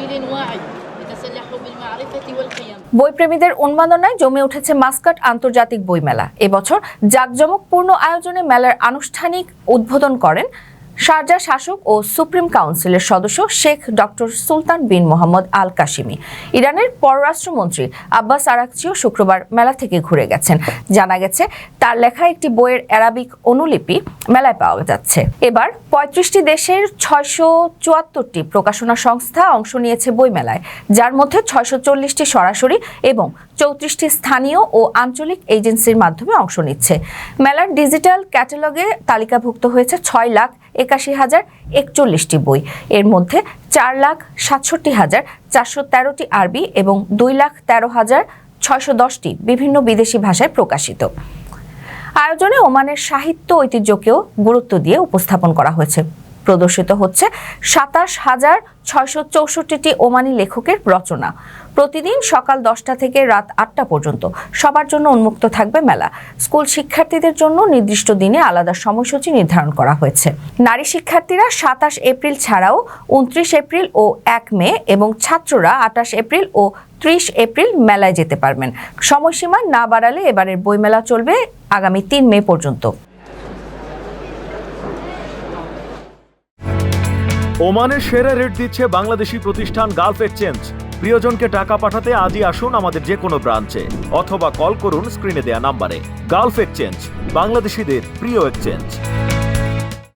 جيل واعي يتسلح بالمعرفة والقيم। বইপ্রেমীদের উন্মাদনায় জমে উঠেছে মাস্কাট আন্তর্জাতিক বইমেলা। এবছর জাঁকজমকপূর্ণ আয়োজনে মেলার আনুষ্ঠানিক উদ্বোধন করেন শারজাহ শাসক ও সুপ্রিম কাউন্সিলের সদস্য শেখ ডক্টর সুলতান বিন মোহাম্মদ আল কাশিমি। ইরানের পররাষ্ট্রমন্ত্রী আব্বাস আরাকচিও শুক্রবার মেলা থেকে ঘুরে গেছেন। জানা গেছে তার লেখা একটি বইয়ের অ্যারাবিক অনুলিপি মেলায় পাওয়া যাচ্ছে। এবার ৩৫টি দেশের ৬৭৪টি প্রকাশনা সংস্থা অংশ নিয়েছে বইমেলায়, যার মধ্যে ৬৪০টি সরাসরি এবং ৩৪টি স্থানীয় ও আঞ্চলিক এজেন্সির মাধ্যমে অংশ নিচ্ছে। মেলার ডিজিটাল ক্যাটালগে তালিকাভুক্ত হয়েছে ৬,৮১,০৪১টি বই। এর মধ্যে ৪,৬৭,৪১৩টি আরবি এবং ২,১৩,৬১০টি বিভিন্ন বিদেশি ভাষায় প্রকাশিত। আয়োজনে ওমানের সাহিত্য ঐতিহ্যকেও গুরুত্ব দিয়ে উপস্থাপন করা হয়েছে। প্রদর্শিত হচ্ছে ২৭,৬৬৪টি ওমানি লেখকের রচনা। প্রতিদিন সকাল ১০টা থেকে রাত ৮টা পর্যন্ত সবার জন্য উন্মুক্ত থাকবে মেলা। স্কুল শিক্ষার্থীদের জন্য নির্দিষ্ট দিনে আলাদা সময়সূচি নির্ধারণ করা হয়েছে। নারী শিক্ষার্থীরা ২৭ এপ্রিল ছাড়াও ২৯ এপ্রিল ও ১ মে এবং ছাত্ররা ২৮ এপ্রিল ও ৩০ এপ্রিল মেলায় যেতে পারবেন। সময়সীমা না বাড়ালে এবারের বইমেলা চলবে আগামী ৩ মে পর্যন্ত। ওমানের সেরা রেট দিচ্ছে বাংলাদেশি প্রতিষ্ঠান গালফ এক্সচেঞ্জ। প্রিয়জনকে টাকা পাঠাতে আজই আসুন আমাদের যে কোনো ব্রাঞ্চে অথবা কল করুন স্ক্রিনে দেয়া নাম্বারে। গালফ এক্সচেঞ্জ, বাংলাদেশিদের প্রিয় এক্সচেঞ্জ।